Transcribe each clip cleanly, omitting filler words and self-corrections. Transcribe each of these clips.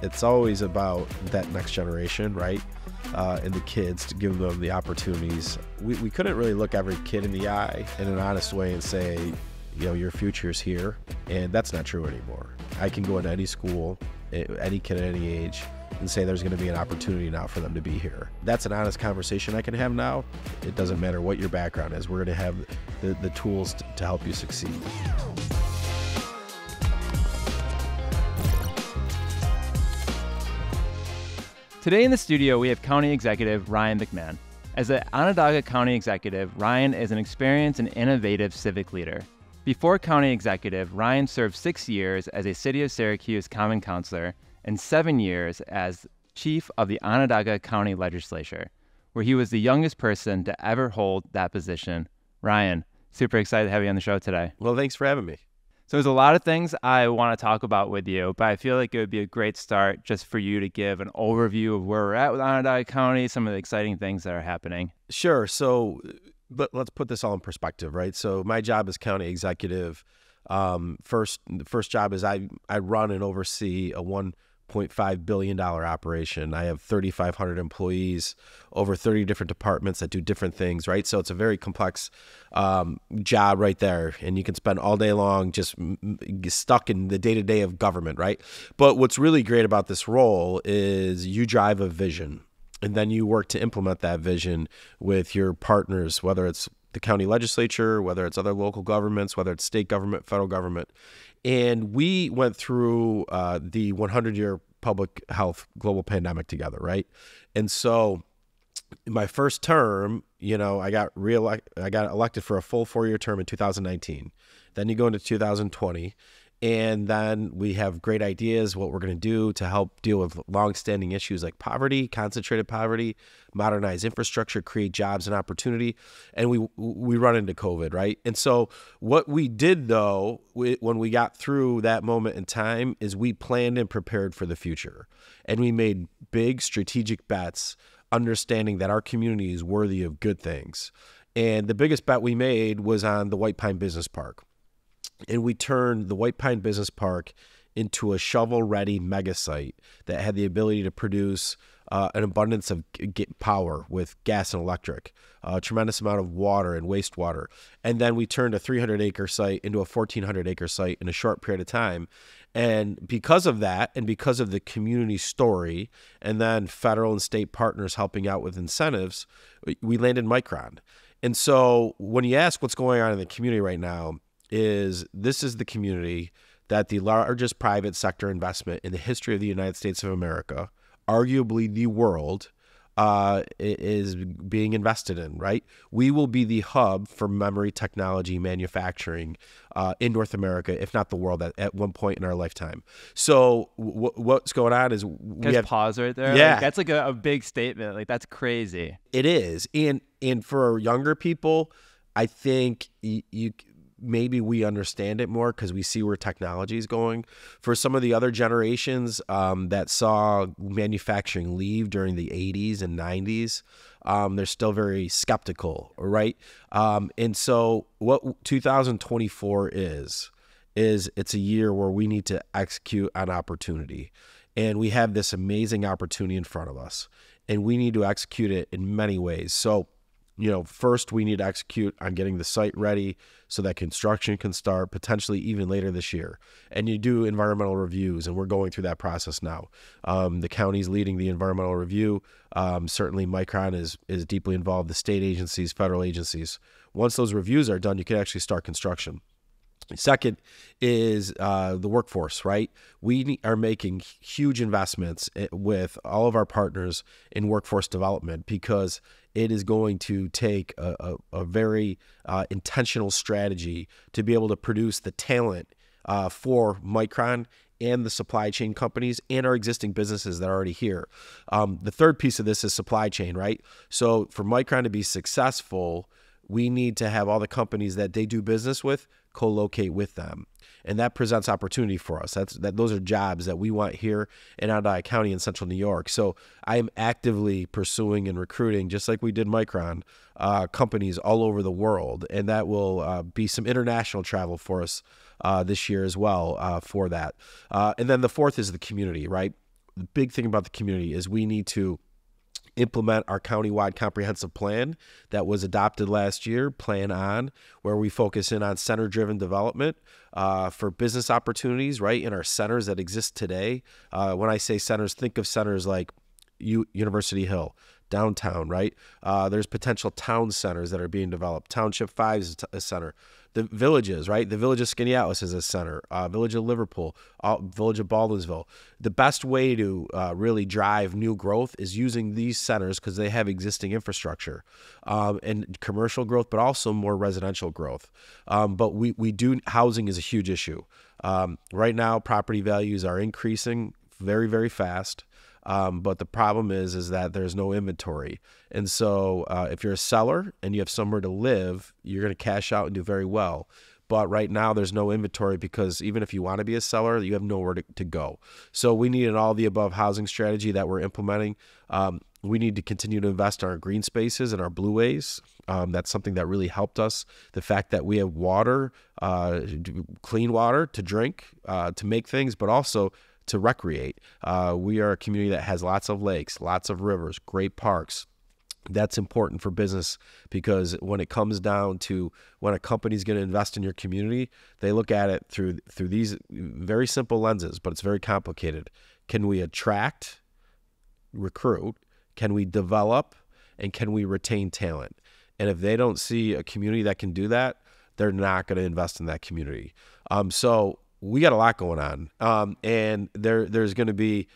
it's always about that next generation, right? And the kids, to give them the opportunities. We couldn't really look every kid in the eye in an honest way and say, you know, your future's here. And that's not true anymore. I can go into any school, any kid at any age, and say there's going to be an opportunity now for them to be here. That's an honest conversation I can have now. It doesn't matter what your background is. We're going to have the tools to help you succeed. Today in the studio, we have County Executive Ryan McMahon. As an Onondaga County Executive, Ryan is an experienced and innovative civic leader. Before County Executive, Ryan served 6 years as a City of Syracuse Common Councilor and 7 years as Chief of the Onondaga County Legislature, where he was the youngest person to ever hold that position. Ryan, super excited to have you on the show today. Well, thanks for having me. So there's a lot of things I want to talk about with you, but I feel like it would be a great start just for you to give an overview of where we're at with Onondaga County, some of the exciting things that are happening. Sure. So, but let's put this all in perspective, right? So my job as county executive, the first job is I run and oversee a $1.5 billion operation. I have 3,500 employees, over 30 different departments that do different things, right? So it's a very complex job right there. And you can spend all day long just stuck in the day-to-day of government, right? But what's really great about this role is you drive a vision, and then you work to implement that vision with your partners, whether it's the county legislature, whether it's other local governments, whether it's state government, federal government. And we went through the 100-year public health global pandemic together, right? And so in my first term, you know, I got elected for a full 4-year term in 2019. Then you go into 2020, and then we have great ideas what we're going to do to help deal with longstanding issues like poverty, concentrated poverty, modernize infrastructure, create jobs and opportunity. And we run into COVID, right? And so what we did, though, when we got through that moment in time, is we planned and prepared for the future. And we made big strategic bets, understanding that our community is worthy of good things. And the biggest bet we made was on the White Pine Business Park. And we turned the White Pine Business Park into a shovel-ready mega site that had the ability to produce an abundance of power with gas and electric, a tremendous amount of water and wastewater. And then we turned a 300-acre site into a 1,400-acre site in a short period of time. And because of that, and because of the community story, and then federal and state partners helping out with incentives, we landed Micron. And so when you ask what's going on in the community right now, this is the community that the largest private sector investment in the history of the United States of America, arguably the world, is being invested in, right? We will be the hub for memory technology manufacturing in North America, if not the world, at one point in our lifetime. So what's going on is we have pause right there. Yeah, like, that's like a big statement. Like, that's crazy. It is, and for younger people, I think maybe we understand it more because we see where technology is going. For some of the other generations that saw manufacturing leave during the 80s and 90s, they're still very skeptical, right? And so what 2024 is it's a year where we need to execute on opportunity. And we have this amazing opportunity in front of us, and we need to execute it in many ways. So, you know, first we need to execute on getting the site ready so that construction can start potentially even later this year. And you do environmental reviews, and we're going through that process now. The county's leading the environmental review. Certainly Micron is deeply involved, the state agencies, federal agencies. Once those reviews are done, you can actually start construction. Second is the workforce, right? We are making huge investments with all of our partners in workforce development because it is going to take a very intentional strategy to be able to produce the talent for Micron and the supply chain companies and our existing businesses that are already here. The third piece of this is supply chain, right? So for Micron to be successful, we need to have all the companies that they do business with co-locate with them. And that presents opportunity for us. Those are jobs that we want here in Onondaga County in central New York. So I am actively pursuing and recruiting, just like we did Micron, companies all over the world. And that will be some international travel for us this year as well for that. And then the fourth is the community, right? the big thing about the community is we need to implement our countywide comprehensive plan that was adopted last year, Plan On, where we focus in on center-driven development for business opportunities, right, in our centers that exist today. When I say centers, think of centers like University Hill, downtown, right? There's potential town centers that are being developed. Township 5 is a center. The villages, right? The village of Skaneateles is a center. Village of Liverpool, village of Baldwinsville. The best way to really drive new growth is using these centers because they have existing infrastructure and commercial growth, but also more residential growth. But we do, housing is a huge issue. Right now, property values are increasing very, very fast. But the problem is that there's no inventory. And so if you're a seller and you have somewhere to live, you're going to cash out and do very well. But right now there's no inventory because even if you want to be a seller, you have nowhere to go. So we need an all the above housing strategy that we're implementing. We need to continue to invest in our green spaces and our blueways. That's something that really helped us. The fact that we have water, clean water to drink, to make things, but also to recreate. We are a community that has lots of lakes, lots of rivers, great parks. That's important for business because when it comes down to when a company's going to invest in your community, they look at it through these very simple lenses, but it's very complicated. Can we attract, recruit? Can we develop? And can we retain talent? And if they don't see a community that can do that, they're not going to invest in that community. So we got a lot going on, and there's going to be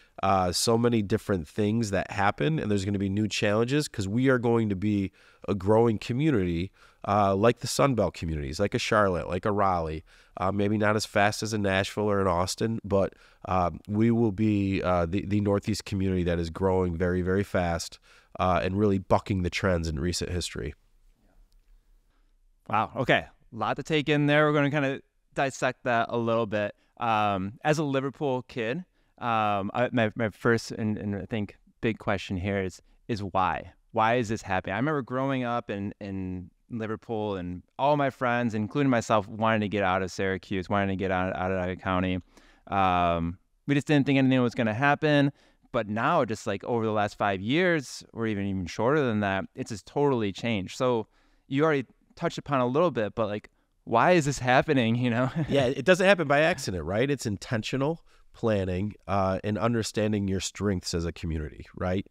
so many different things that happen, and there's going to be new challenges because we are going to be a growing community like the Sunbelt communities, like a Charlotte, like a Raleigh, maybe not as fast as a Nashville or an Austin, but we will be the Northeast community that is growing very, very fast and really bucking the trends in recent history. Wow. Okay. A lot to take in there. We're going to kind of dissect that a little bit. As a Liverpool kid, my first and I think big question here is why? Why is this happening? I remember growing up in Liverpool and all my friends, including myself, wanting to get out of Syracuse, wanting to get out of Onondaga County. We just didn't think anything was going to happen. But now, just like over the last 5 years, or even shorter than that, it's just totally changed. So you already touched upon a little bit, but like, why is this happening, Yeah, it doesn't happen by accident, right? It's intentional planning and understanding your strengths as a community, right?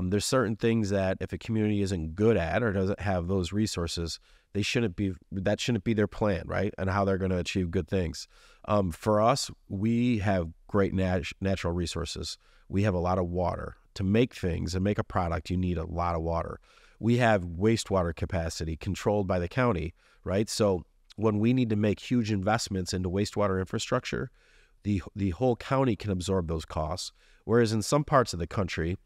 There's certain things that if a community isn't good at or doesn't have those resources, that shouldn't be their plan, right? And how they're going to achieve good things. For us, we have great natural resources. We have a lot of water. To make things and make a product, you need a lot of water. We have wastewater capacity controlled by the county, right? So when we need to make huge investments into wastewater infrastructure, the whole county can absorb those costs. Whereas in some parts of the country,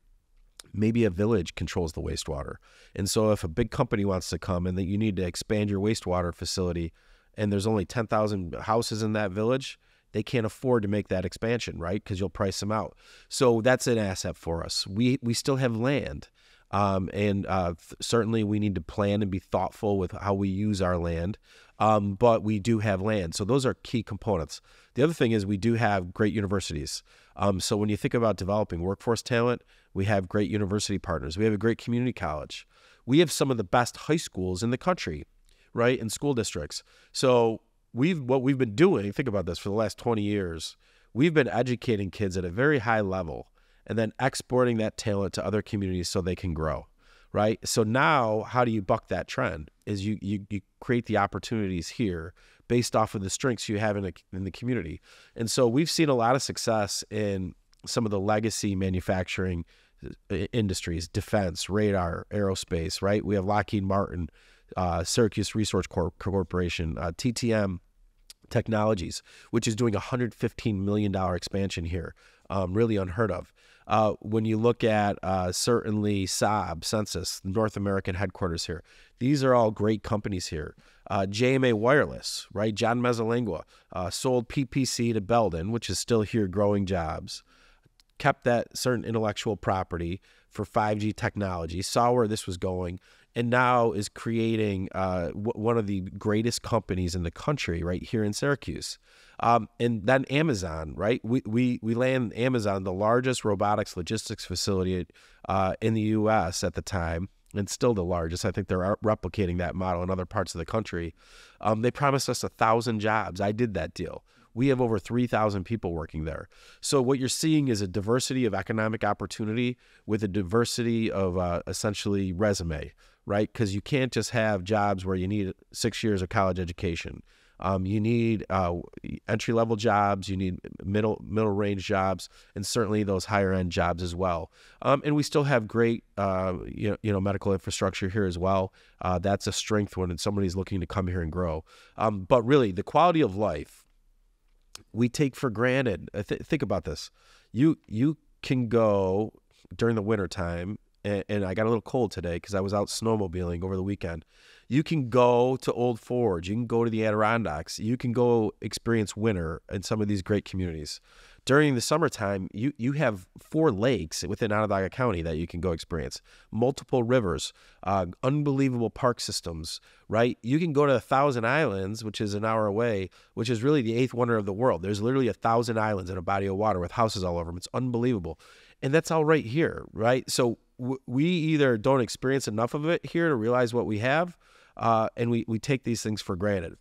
maybe a village controls the wastewater. And so if a big company wants to come and that you need to expand your wastewater facility and there's only 10,000 houses in that village, they can't afford to make that expansion, right? Because you'll price them out. So that's an asset for us. We still have land. Certainly we need to plan and be thoughtful with how we use our land. But we do have land. So those are key components. The other thing is we do have great universities. So when you think about developing workforce talent, we have great university partners. We have a great community college. We have some of the best high schools in the country, right? In school districts. So what we've been doing, think about this, for the last 20 years, we've been educating kids at a very high level and then exporting that talent to other communities so they can grow, right? So now how do you buck that trend is you create the opportunities here based off of the strengths you have in the community. And so we've seen a lot of success in some of the legacy manufacturing industries, defense, radar, aerospace, right? We have Lockheed Martin, Syracuse Resource Corporation, TTM Technologies, which is doing a $115 million expansion here, really unheard of. When you look at certainly Saab, Census, North American headquarters here, these are all great companies here. JMA Wireless, right? John Mezzalengua sold PPC to Belden, which is still here growing jobs. kept that certain intellectual property for 5G technology, saw where this was going, and now is creating one of the greatest companies in the country right here in Syracuse. And then Amazon, right? We land Amazon, the largest robotics logistics facility in the U.S. at the time, and still the largest. I think they're replicating that model in other parts of the country. They promised us 1,000 jobs. I did that deal. We have over 3,000 people working there. So what you're seeing is a diversity of economic opportunity with a diversity of essentially resume, right? Because you can't just have jobs where you need 6 years of college education. You need entry-level jobs, you need middle-range jobs, and certainly those higher-end jobs as well. And we still have great, medical infrastructure here as well. That's a strength when somebody's looking to come here and grow. But really, the quality of life we take for granted. Think about this. You can go during the wintertime, and I got a little cold today because I was out snowmobiling over the weekend. You can go to Old Forge. You can go to the Adirondacks. You can go experience winter in some of these great communities. During the summertime, you have 4 lakes within Onondaga County that you can go experience, multiple rivers, unbelievable park systems, right? You can go to 1,000 Islands, which is an hour away, which is really the 8th wonder of the world. There's literally 1,000 islands in a body of water with houses all over them. It's unbelievable. And that's all right here, right? So we either don't experience enough of it here to realize what we have, and we take these things for granted.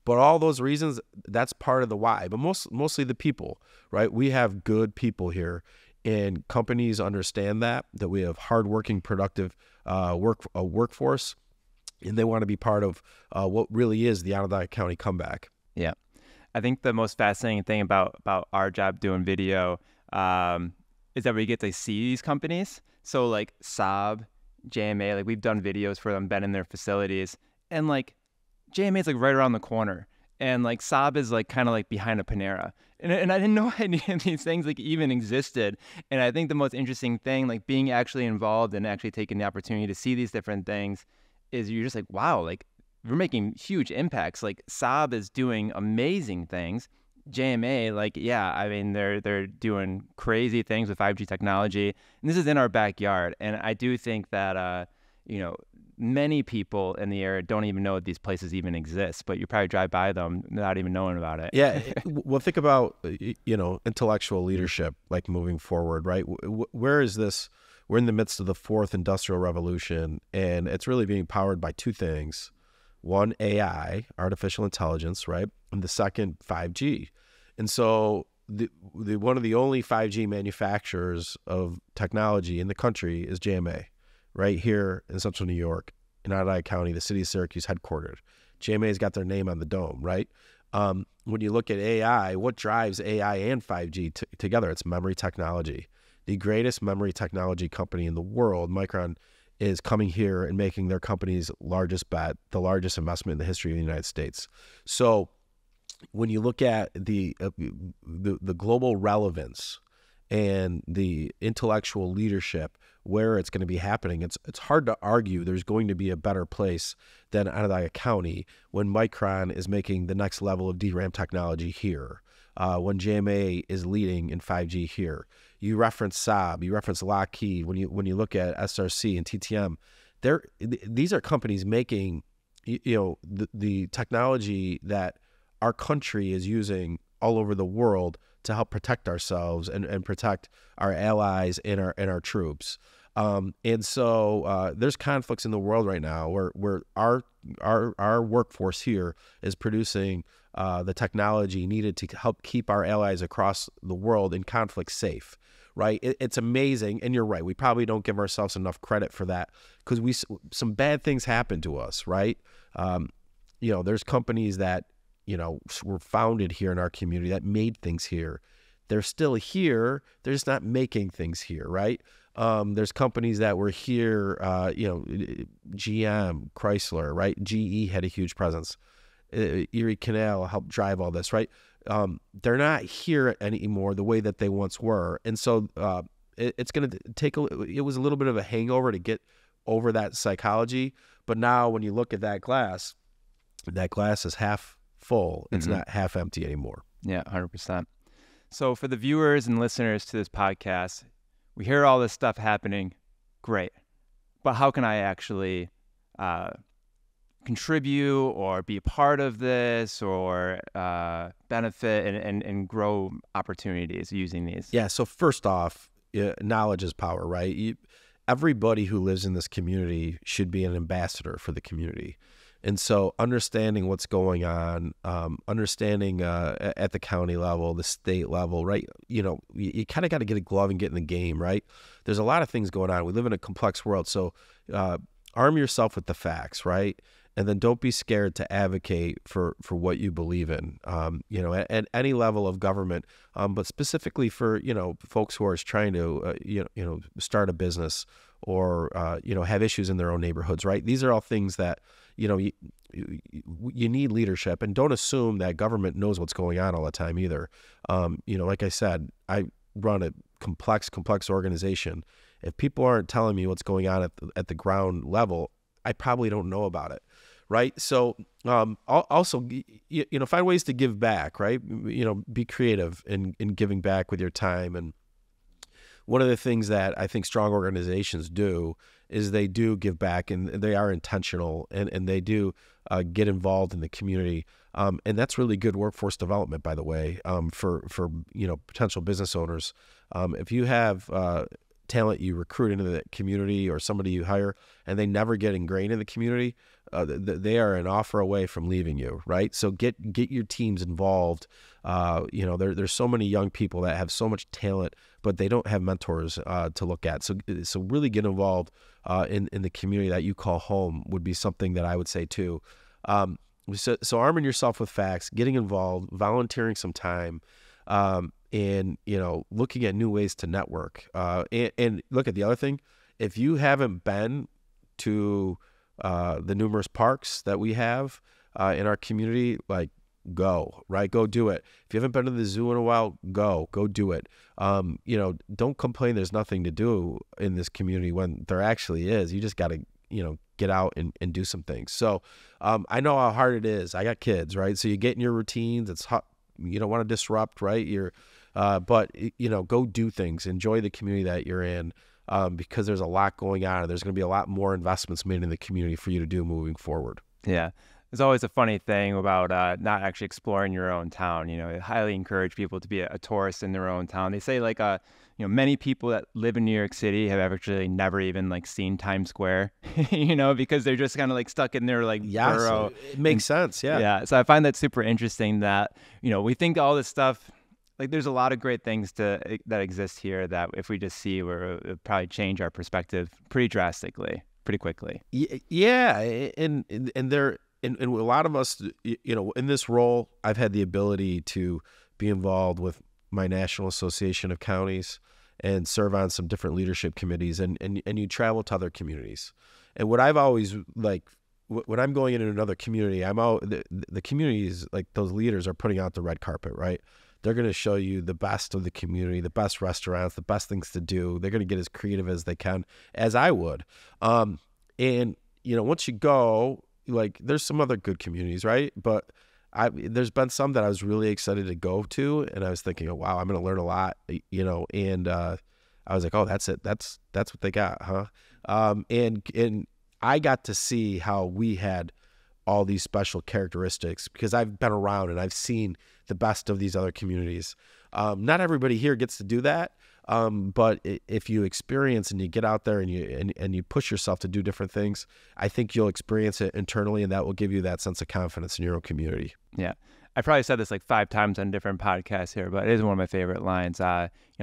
But all those reasons, that's part of the why. But mostly the people, right? We have good people here, and companies understand that we have hardworking, productive workforce, and they want to be part of what really is the Onondaga County comeback. Yeah. I think the most fascinating thing about our job doing video is that we get to see these companies. So like Saab, JMA, like we've done videos for them, been in their facilities, and like JMA is like right around the corner, and like Saab is like kind of like behind a Panera, and I didn't know any of these things like even existed. And I think the most interesting thing, like being actually involved and actually taking the opportunity to see these different things, is you're just like, wow, like we're making huge impacts. Like Saab is doing amazing things. JMA, like, yeah, I mean, they're doing crazy things with 5G technology, and this is in our backyard. And I do think that many people in the area don't even know these places even exist, but you probably drive by them without even knowing about it. Yeah. Well, think about, intellectual leadership, like moving forward, right? Where is this? We're in the midst of the 4th industrial revolution, and it's really being powered by 2 things. One, AI, artificial intelligence, right? And the second, 5G. And so one of the only 5G manufacturers of technology in the country is JMA. Right here in central New York, in Onondaga County, the city of Syracuse headquartered. JMA's got their name on the dome, right? When you look at AI, what drives AI and 5G together? It's memory technology. The greatest memory technology company in the world, Micron, is coming here and making their company's largest bet, the largest investment in the history of the United States. So when you look at the global relevance and the intellectual leadership, where it's going to be happening, it's hard to argue there's going to be a better place than Onondaga County when Micron is making the next level of DRAM technology here, when JMA is leading in 5G here. You reference Saab, you reference Lockheed. When you look at SRC and TTM, these are companies making the technology that our country is using all over the world to help protect ourselves and protect our allies and our troops. And so there's conflicts in the world right now where our workforce here is producing the technology needed to help keep our allies across the world in conflict safe. Right? It's amazing. And you're right. We probably don't give ourselves enough credit for that because some bad things happen to us. Right? There's companies that were founded here in our community that made things here. They're still here. They're just not making things here, right? There's companies that were here, GM, Chrysler, right? GE had a huge presence. Erie Canal helped drive all this, right? They're not here anymore the way that they once were. And so it's going to take it was a little bit of a hangover to get over that psychology. But now when you look at that glass is half full. It's not half empty anymore. Yeah, 100%. So for the viewers and listeners to this podcast, we hear all this stuff happening. Great. But how can I actually contribute or be a part of this or benefit and grow opportunities using these? Yeah. So first off, knowledge is power, right? Everybody who lives in this community should be an ambassador for the community. And so understanding what's going on, understanding at the county level, the state level, right? You kind of got to get a glove and get in the game, right? There's a lot of things going on. We live in a complex world. So arm yourself with the facts, right? And then don't be scared to advocate for what you believe in, at any level of government, but specifically for, folks who are trying to, start a business or, have issues in their own neighborhoods, right? These are all things that, you need leadership, and don't assume that government knows what's going on all the time either. Like I said, I run a complex organization. If people aren't telling me what's going on at the ground level, I probably don't know about it. Right. So also, find ways to give back. Right. Be creative in giving back with your time. And one of the things that I think strong organizations do is they do give back, and they are intentional, and they do get involved in the community. And that's really good workforce development, by the way, for potential business owners. If you have talent you recruit into the community or somebody you hire and they never get ingrained in the community, they are an offer away from leaving you, right? So get your teams involved. There's so many young people that have so much talent, but they don't have mentors to look at. So really get involved in the community that you call home would be something that I would say too. So arming yourself with facts, getting involved, volunteering some time, and looking at new ways to network. And look at the other thing. If you haven't been to the numerous parks that we have in our community, go do it. If you haven't been to the zoo in a while, go do it. Don't complain there's nothing to do in this community when there actually is. You just got to get out and do some things. So I know how hard it is. I got kids, right? So you get in your routines. It's hot. You don't want to disrupt, right? But go do things. Enjoy the community that you're in, because there's a lot going on, and there's going to be a lot more investments made in the community for you to do moving forward. Yeah. There's always a funny thing about not actually exploring your own town. I highly encourage people to be a tourist in their own town. They say many people that live in New York City have actually never even seen Times Square, because they're just kind of stuck in their borough. It makes sense. Yeah. Yeah. So I find that super interesting that, we think all this stuff, there's a lot of great things that exist here that if we just see, it'll probably change our perspective pretty drastically, pretty quickly. Yeah. And there, and a lot of us, in this role, I've had the ability to be involved with my National Association of Counties and serve on some different leadership committees, and you travel to other communities. And what I've always when I'm going into another community, the communities, those leaders are putting out the red carpet, right? They're going to show you the best of the community, the best restaurants, the best things to do. They're going to get as creative as they can, as I would. And once you go, there's some other good communities, right? But there's been some that I was really excited to go to, and I was thinking, oh wow, I'm going to learn a lot, and I was like, oh, that's it, that's what they got, huh? And I got to see how we had all these special characteristics because I've been around and I've seen the best of these other communities. Not everybody here gets to do that. But if you experience and you get out there and you push yourself to do different things, I think you'll experience it internally, and that will give you that sense of confidence in your own community. Yeah. I probably said this 5 times on different podcasts here, but it is one of my favorite lines.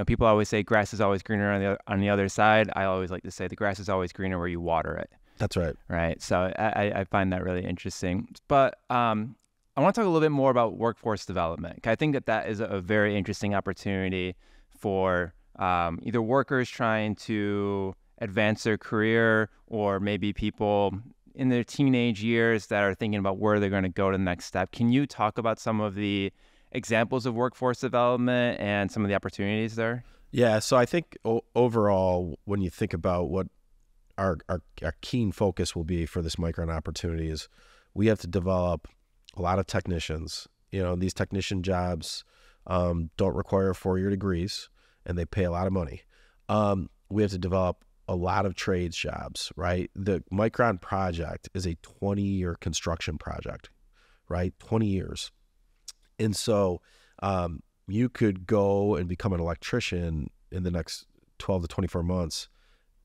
People always say grass is always greener on the other side. I always like to say the grass is always greener where you water it. That's right. Right. So I find that really interesting. But I want to talk a little bit more about workforce development. I think that is a very interesting opportunity for either workers trying to advance their career, or maybe people in their teenage years that are thinking about where they're going to go to the next step. Can you talk about some of the examples of workforce development and some of the opportunities there? Yeah. So I think overall, when you think about what our keen focus will be for this Micron opportunity, is we have to develop a lot of technicians. These technician jobs, don't require 4-year degrees, and they pay a lot of money. We have to develop a lot of trades jobs, right? The Micron project is a 20-year construction project, right? 20 years. And so you could go and become an electrician in the next 12 to 24 months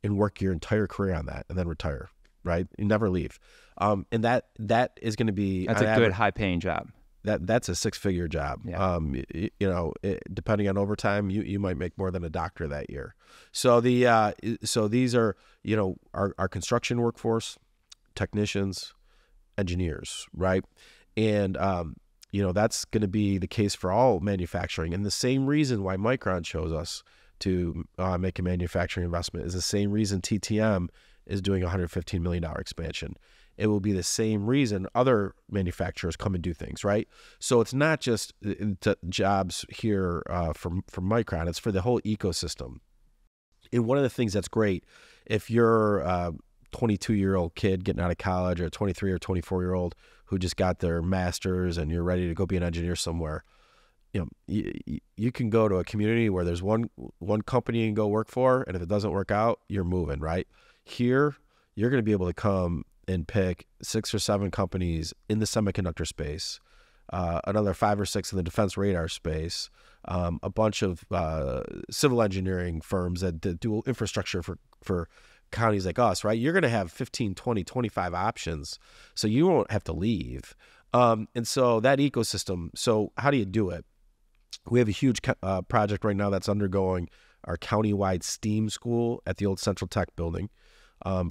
and work your entire career on that and then retire, right? You never leave. And that is going to be... That's a good high-paying job. That's a 6-figure job. Yeah. Depending on overtime, you might make more than a doctor that year. So these are, our construction workforce, technicians, engineers, right? And, that's going to be the case for all manufacturing. And the same reason why Micron chose us to make a manufacturing investment is the same reason TTM is doing a $115 million expansion. It will be the same reason other manufacturers come and do things, right? So it's not just jobs here from Micron, it's for the whole ecosystem. And one of the things that's great, if you're a 22-year-old kid getting out of college, or a 23 or 24-year-old who just got their master's and you're ready to go be an engineer somewhere, you can go to a community where there's one company you can go work for, and if it doesn't work out, you're moving, right? Here, you're going to be able to come and pick 6 or 7 companies in the semiconductor space, another 5 or 6 in the defense radar space, a bunch of civil engineering firms that do infrastructure for counties like us, right? You're going to have 15, 20, 25 options, so you won't have to leave. And so that ecosystem, so how do you do it? We have a huge project right now that's undergoing our countywide STEAM school at the old Central Tech building.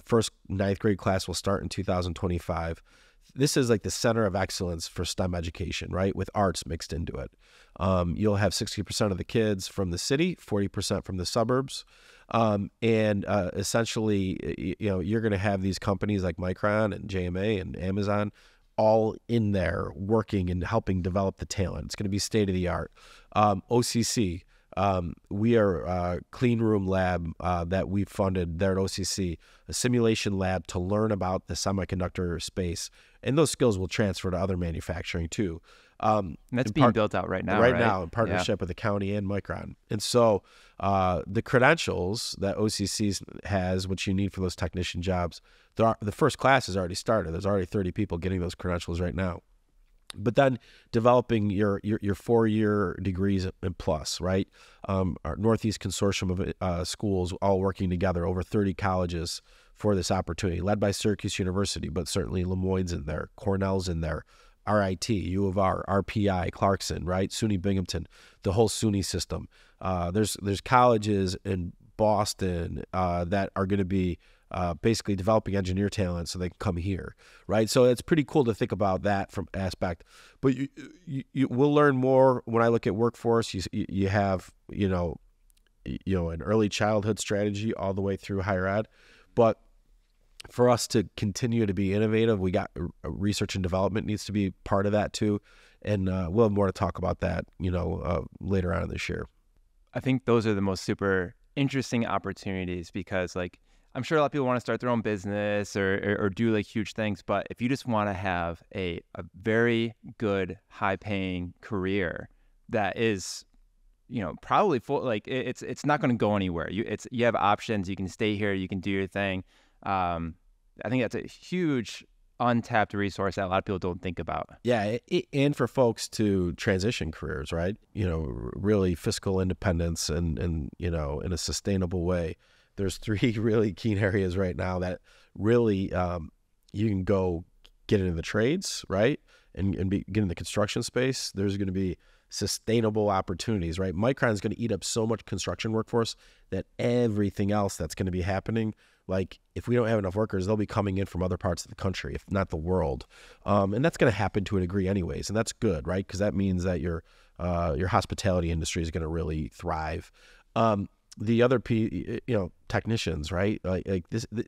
First 9th grade class will start in 2025. This is like the center of excellence for STEM education, right? With arts mixed into it. You'll have 60% of the kids from the city, 40% from the suburbs. Essentially, you're going to have these companies like Micron and JMA and Amazon all in there working and helping develop the talent. It's going to be state of the art. OCC, we are a clean room lab that we funded there at OCC, a simulation lab to learn about the semiconductor space. And those skills will transfer to other manufacturing too. And that's being built out right now, right? Right now in partnership with the county and Micron. And so the credentials that OCC has, which you need for those technician jobs, the first class has already started. There's already 30 people getting those credentials right now. But then developing your 4-year degrees and plus, right? Our Northeast Consortium of schools all working together, over 30 colleges for this opportunity, led by Syracuse University, but certainly Lemoyne's in there, Cornell's in there, RIT, U of R, RPI, Clarkson, right? SUNY Binghamton, the whole SUNY system. There's colleges in Boston that are going to be basically developing engineer talent so they can come here, right? So it's pretty cool to think about that from aspect. But we'll learn more when I look at workforce. You have an early childhood strategy all the way through higher ed, but for us to continue to be innovative, we got research and development needs to be part of that too, and we'll have more to talk about that later on this year. I think those are the most super interesting opportunities because I'm sure a lot of people want to start their own business or do huge things, but if you just want to have a very good, high-paying career that is, probably full, it's not going to go anywhere. You have options. You can stay here. You can do your thing. I think that's a huge untapped resource that a lot of people don't think about. Yeah, and for folks to transition careers, right? Really fiscal independence and in a sustainable way. There's 3 really key areas right now that really you can go get into the trades, right? And get in the construction space. There's going to be sustainable opportunities, right? Micron is going to eat up so much construction workforce that everything else that's going to be happening, if we don't have enough workers, they'll be coming in from other parts of the country, if not the world. And that's going to happen to a degree anyways. And that's good, right? Because that means that your hospitality industry is going to really thrive. The other technicians, right?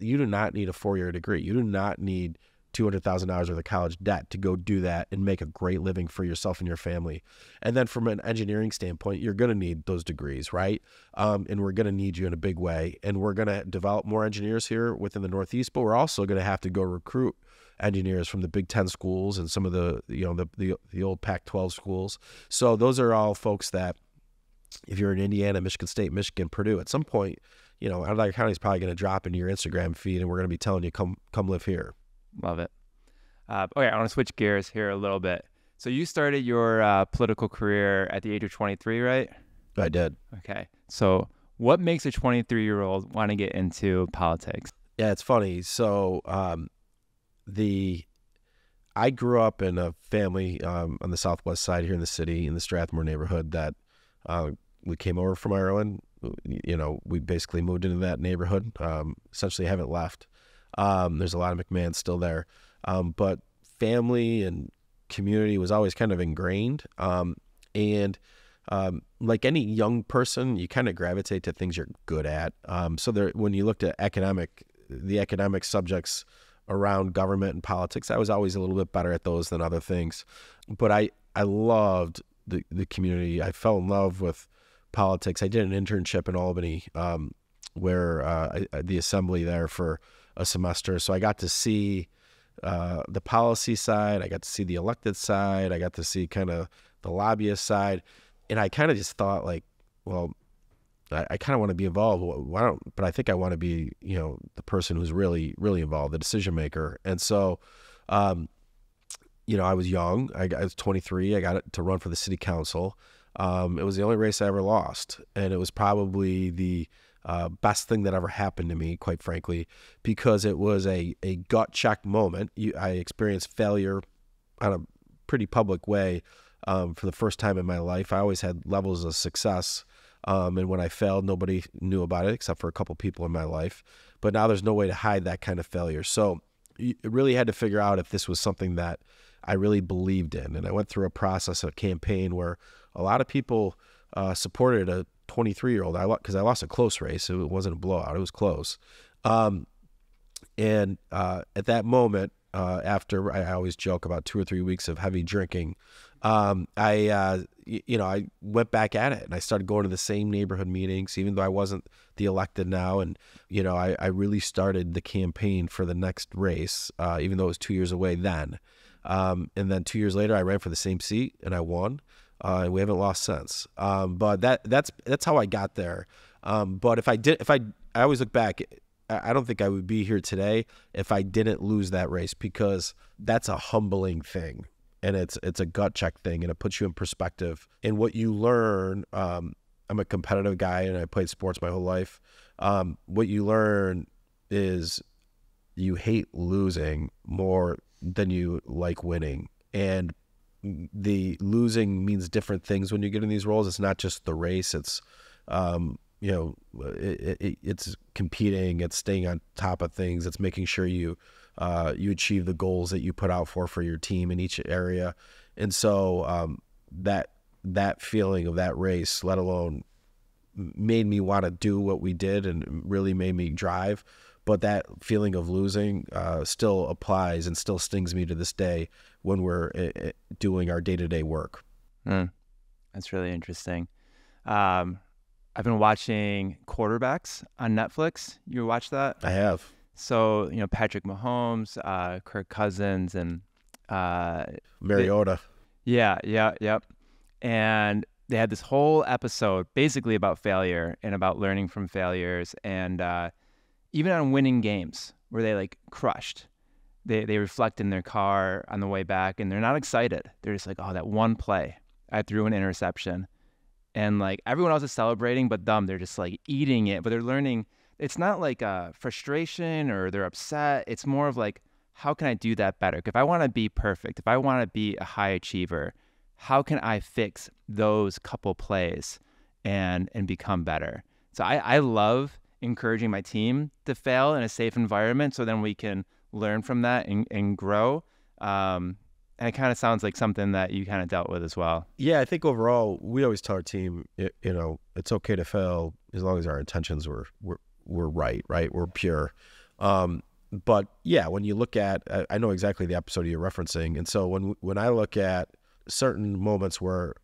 You do not need a 4-year degree. You do not need $200,000 worth of college debt to go do that and make a great living for yourself and your family. And then from an engineering standpoint, you're going to need those degrees, right? And we're going to need you in a big way. And we're going to develop more engineers here within the Northeast, but we're also going to have to go recruit engineers from the Big Ten schools and some of the old Pac-12 schools. So those are all folks that, if you're in Indiana, Michigan State, Michigan, Purdue, at some point, Onondaga County is probably going to drop into your Instagram feed, and we're going to be telling you, come live here. Love it. Okay, I want to switch gears here a little bit. So you started your political career at the age of 23, right? I did. Okay. So what makes a 23-year-old want to get into politics? Yeah, it's funny. So I grew up in a family on the southwest side here in the city, in the Strathmore neighborhood, that we came over from Ireland. We basically moved into that neighborhood. Essentially haven't left. There's a lot of McMahons still there. But family and community was always kind of ingrained. And like any young person, you kind of gravitate to things you're good at. So when you looked at the academic subjects around government and politics, I was always a little bit better at those than other things. But I loved the community. I fell in love with politics. I did an internship in Albany, where the assembly there for a semester. So I got to see the policy side. I got to see the elected side. I got to see kind of the lobbyist side. And I kind of just thought, like, well, I kind of want to be involved. But I think I want to be, the person who's really, really involved, the decision maker. And so, I was young. I was 23. I got to run for the city council. It was the only race I ever lost. And it was probably the best thing that ever happened to me, quite frankly, because it was a gut check moment. I experienced failure on a pretty public way for the first time in my life. I always had levels of success. And when I failed, nobody knew about it except for a couple people in my life. But now there's no way to hide that kind of failure. So I really had to figure out if this was something that I really believed in. And I went through a process, a campaign where a lot of people supported a 23-year-old, because I lost a close race. It wasn't a blowout. It was close. And at that moment, after I always joke about 2 or 3 weeks of heavy drinking, I went back at it, and I started going to the same neighborhood meetings, even though I wasn't the elected now. And, I really started the campaign for the next race, even though it was 2 years away then. And then 2 years later, I ran for the same seat and I won. And we haven't lost since. But that's how I got there. But I always look back, I don't think I would be here today if I didn't lose that race, because that's a humbling thing, and it's a gut check thing, and it puts you in perspective. And what you learn, I'm a competitive guy and I played sports my whole life. What you learn is you hate losing more than you like winning, and the losing means different things when you get in these roles. It's not just the race. It's it's competing, it's staying on top of things, it's making sure you achieve the goals that you put out for your team in each area. And so that feeling of that race, let alone made me want to do what we did and really made me drive. But that feeling of losing still applies and still stings me to this day when we're doing our day-to-day work. That's really interesting. I've been watching Quarterbacks on Netflix. You watch that? I have. So, Patrick Mahomes, Kirk Cousins, and Mariota. Yep. And they had this whole episode basically about failure and about learning from failures, and even on winning games where they like crushed. They reflect in their car on the way back, and they're not excited. They're just like, oh, that one play, I threw an interception. And like everyone else is celebrating, but them, they're just like eating it. But they're learning. It's not like frustration or they're upset. It's more of like, how can I do that better? If I want to be perfect, if I want to be a high achiever, how can I fix those couple plays and become better? So I love encouraging my team to fail in a safe environment, so then we can learn from that and grow. And it kind of sounds like something that you kind of dealt with as well. Yeah, I think overall, we always tell our team, it's okay to fail as long as our intentions were right? We're pure. But yeah, when you look at, I know exactly the episode you're referencing. And so when I look at certain moments where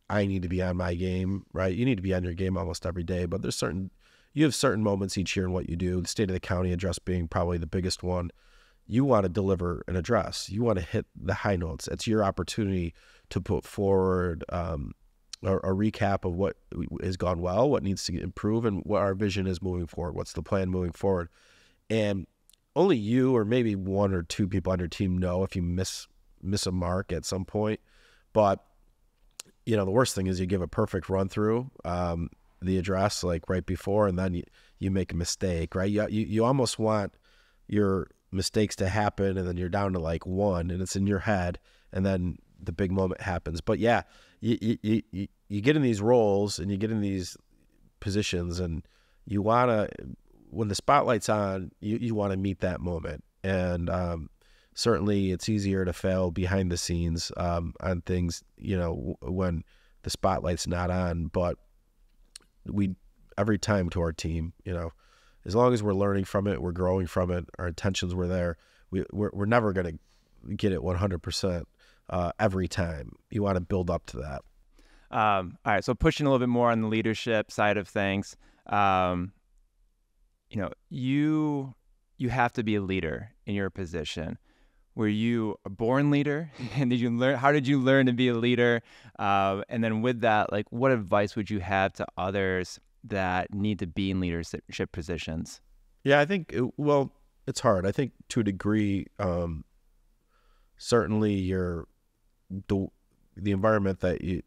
I need to be on my game, right? You need to be on your game almost every day, but you have certain moments each year in what you do, the State of the County address being probably the biggest one. you want to deliver an address. You want to hit the high notes. It's your opportunity to put forward a recap of what has gone well, what needs to improve, and what our vision is moving forward. What's the plan moving forward? And only you or maybe one or two people on your team know if you miss a mark at some point. But the worst thing is you give a perfect run through the address like right before, and then you make a mistake, right? You almost want your mistakes to happen, and then you're down to like one, and it's in your head, and then the big moment happens. But yeah, you get in these roles and you get in these positions, and you want to, when the spotlight's on, you want to meet that moment. And certainly it's easier to fail behind the scenes on things, when the spotlight's not on. But every time to our team, as long as we're learning from it, we're growing from it, our intentions were there, we're never going to get it 100% every time. You want to build up to that. All right, so pushing a little bit more on the leadership side of things, you have to be a leader in your position. Were you a born leader? And how did you learn to be a leader? And then with that, like, what advice would you have to others that need to be in leadership positions? Yeah, I think, it's hard. I think to a degree, certainly the environment that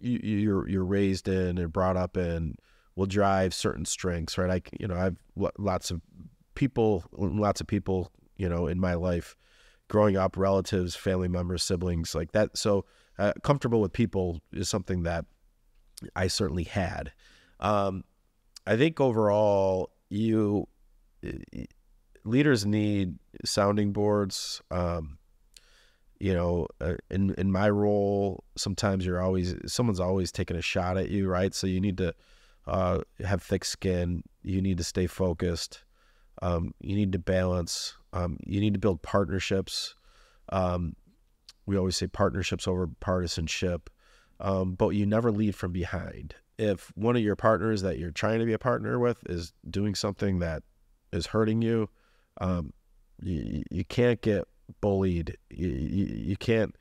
you're raised in and brought up in will drive certain strengths, right? I've lots of people, in my life, growing up, relatives, family members, siblings, like that. So comfortable with people is something that I certainly had. I think overall, leaders need sounding boards. In my role, sometimes someone's always taking a shot at you, right? So you need to have thick skin. You need to stay focused. You need to balance. You need to build partnerships. We always say partnerships over partisanship, but you never lead from behind. If one of your partners that you're trying to be a partner with is doing something that is hurting you, you can't get bullied. You can't,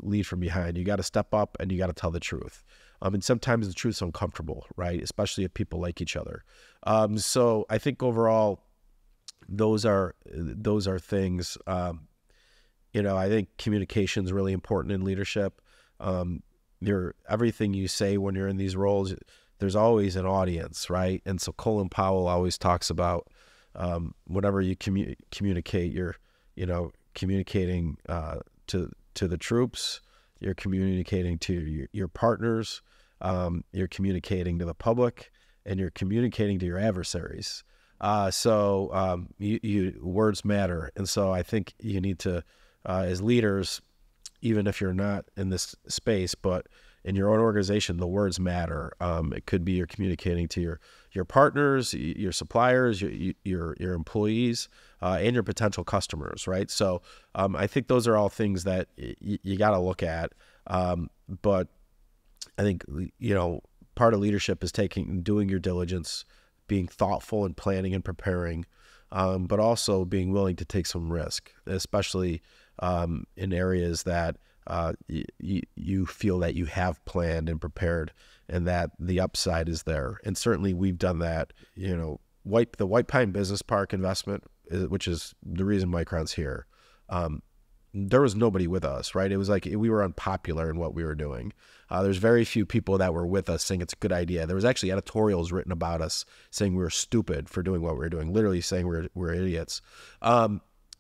lead from behind. You got to step up and you got to tell the truth. And sometimes the truth's uncomfortable, right? Especially if people like each other. So I think overall, those are things. I think communication is really important in leadership. Everything you say when you're in these roles, there's always an audience, right? And so Colin Powell always talks about whenever you communicate, you're communicating to the troops, you're communicating to your partners, you're communicating to the public, and you're communicating to your adversaries. So words matter. And so I think you need to, as leaders, even if you're not in this space, but in your own organization, the words matter. It could be you're communicating to your partners, your suppliers, your employees, and your potential customers, right? So I think those are all things that you got to look at. But I think, part of leadership is doing your diligence, being thoughtful and planning and preparing, but also being willing to take some risk, especially in areas that you feel that you have planned and prepared and that the upside is there. And certainly we've done that. The White Pine Business Park investment, which is the reason Micron's here, there was nobody with us, right? It was like we were unpopular in what we were doing. There's very few people that were with us saying it's a good idea. There was actually editorials written about us saying we were stupid for doing what we were doing, literally saying we're idiots.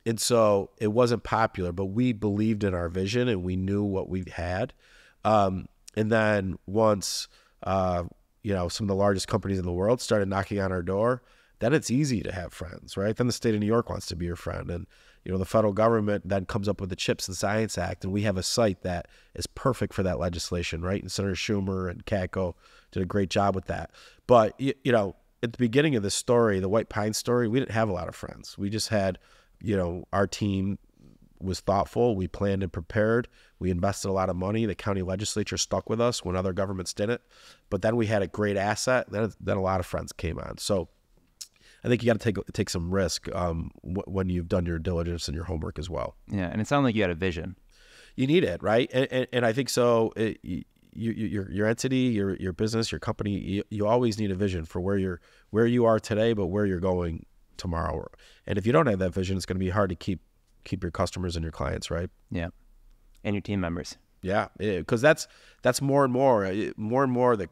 And so it wasn't popular, but we believed in our vision and we knew what we had. And then once, some of the largest companies in the world started knocking on our door, then it's easy to have friends, right? Then the state of New York wants to be your friend. And, the federal government then comes up with the CHIPS and Science Act, and we have a site that is perfect for that legislation, right? And Senator Schumer and Katko did a great job with that. But, at the beginning of this story, the White Pine story, we didn't have a lot of friends. We just had, our team was thoughtful. We planned and prepared. We invested a lot of money. The county legislature stuck with us when other governments didn't. But then we had a great asset. Then a lot of friends came on. So I think you got to take some risk when you've done your diligence and your homework as well. Yeah, and it sounded like you had a vision. You need it, right? And I think so. Your entity, your business, your company, you always need a vision for where you are today, but where you're going tomorrow. And if you don't have that vision, it's going to be hard to keep your customers and your clients, right? Yeah, and your team members. Yeah, because that's more and more that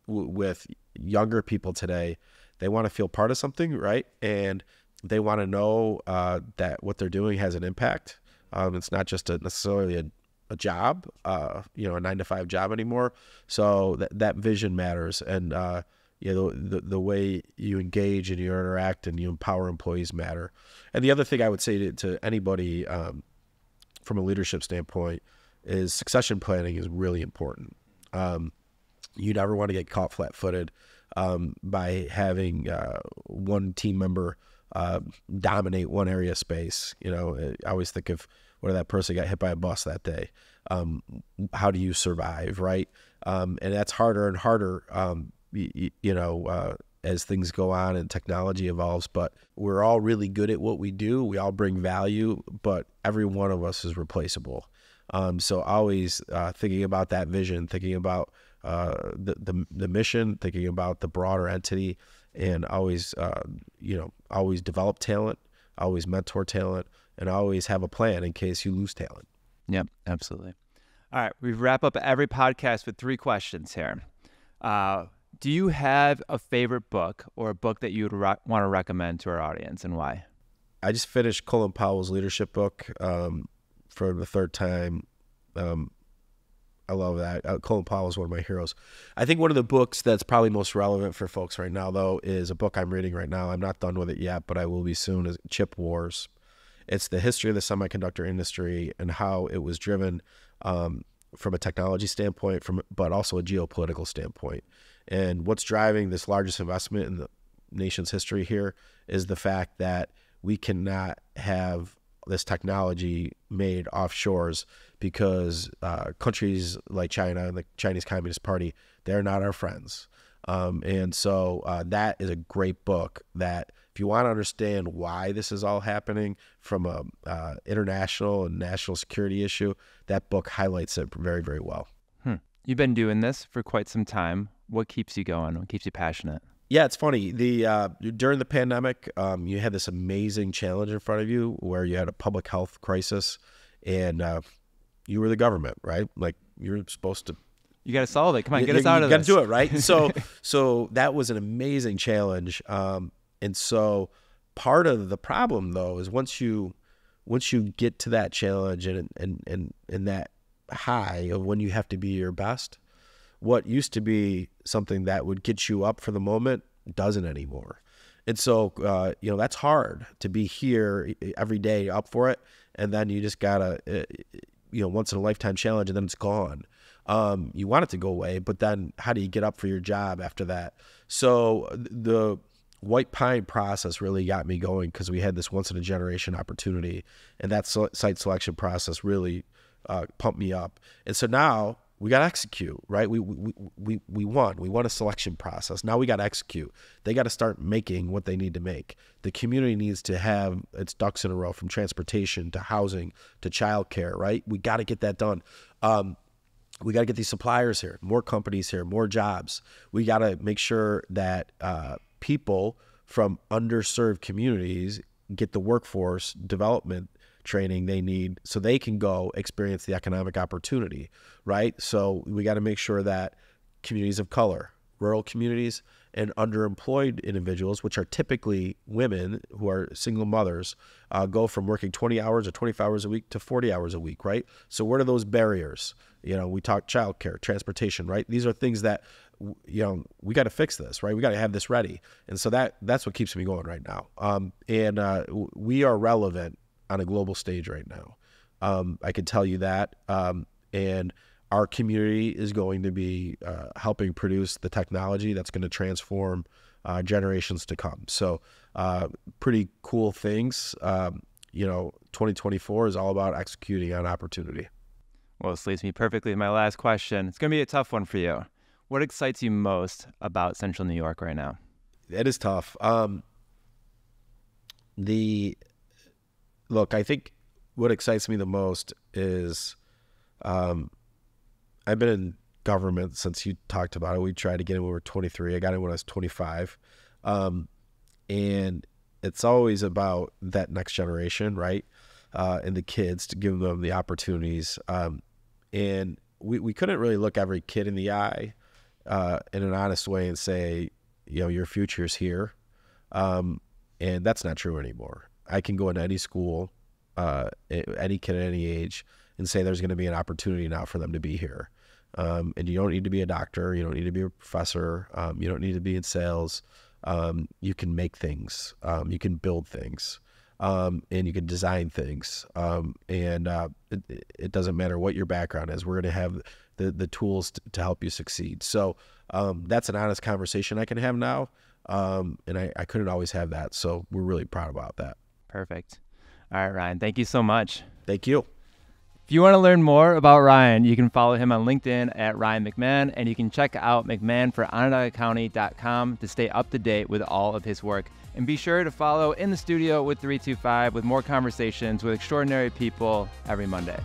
with younger people today, they want to feel part of something, right? And they want to know that what they're doing has an impact. It's not just necessarily a job, a 9-to-5 job anymore. So that vision matters, and the way you engage and you interact and you empower employees matter. And the other thing I would say to anybody from a leadership standpoint is succession planning is really important. You never want to get caught flat-footed by having one team member dominate one area of space. I always think of whether that person got hit by a bus that day. How do you survive, right? And that's harder and harder, as things go on and technology evolves. But we're all really good at what we do. We all bring value, but every one of us is replaceable. So always thinking about that vision, thinking about the mission, thinking about the broader entity, and always develop talent, always mentor talent, and always have a plan in case you lose talent. Yep, absolutely. All right, we wrap up every podcast with 3 questions here. Do you have a favorite book or a book that you would want to recommend to our audience, and why? I just finished Colin Powell's leadership book for the 3rd time. I love that. Colin Powell is one of my heroes. I think one of the books that's probably most relevant for folks right now, though, is a book I'm reading right now. I'm not done with it yet, but I will be soon, is Chip Wars. It's the history of the semiconductor industry and how it was driven from a technology standpoint, but also a geopolitical standpoint. And what's driving this largest investment in the nation's history here is the fact that we cannot have this technology made offshores because countries like China and the Chinese Communist Party, they're not our friends. And so that is a great book that if you want to understand why this is all happening from a international and national security issue, that book highlights it very, very well. You've been doing this for quite some time. What keeps you going? What keeps you passionate? Yeah, it's funny. During the pandemic, you had this amazing challenge in front of you where you had a public health crisis, and you were the government, right? Like you're supposed to. You got to solve it. Come on, get us out of this. You got to do it, right? So that was an amazing challenge, and so part of the problem though is once you get to that challenge and that high of when you have to be your best, what used to be something that would get you up for the moment doesn't anymore. And so, that's hard to be here every day up for it. And then you just gotta, once in a lifetime challenge and then it's gone. You want it to go away, but then how do you get up for your job after that? So the White Pine process really got me going because we had this once in a generation opportunity, and that site selection process really pumped me up. And so now we got to execute, right? We won. We won a selection process. Now we got to execute. They got to start making what they need to make. The community needs to have its ducks in a row, from transportation to housing to childcare, right? We got to get that done. We got to get these suppliers here, more companies here, more jobs. We got to make sure that people from underserved communities get the workforce development training they need so they can go experience the economic opportunity, right? So we got to make sure that communities of color, rural communities, and underemployed individuals, which are typically women who are single mothers, go from working 20 hours or 25 hours a week to 40 hours a week, right? So what are those barriers? We talk childcare, transportation, right? These are things that, we got to fix this, right? We got to have this ready. And so that's what keeps me going right now. We are relevant on a global stage right now. I can tell you that. And our community is going to be helping produce the technology that's going to transform generations to come. So pretty cool things. 2024 is all about executing on opportunity. Well, this leads me perfectly to my last question. It's going to be a tough one for you. What excites you most about Central New York right now? It is tough. The look, I think what excites me the most is I've been in government since you talked about it. We tried to get in when we were 23. I got in when I was 25. And it's always about that next generation, right? And the kids, to give them the opportunities. And we couldn't really look every kid in the eye in an honest way and say, your future's here. And that's not true anymore. I can go into any school, any kid at any age, and say there's going to be an opportunity now for them to be here. And you don't need to be a doctor. You don't need to be a professor. You don't need to be in sales. You can make things. You can build things. And you can design things. It doesn't matter what your background is. We're going to have the tools to help you succeed. So that's an honest conversation I can have now. And I couldn't always have that. So we're really proud about that. Perfect. All right, Ryan, thank you so much. Thank you. If you want to learn more about Ryan, you can follow him on LinkedIn at Ryan McMahon, and you can check out McMahonForOnondaгаCounty.com to stay up to date with all of his work. And be sure to follow In the Studio with 325 with more conversations with extraordinary people every Monday.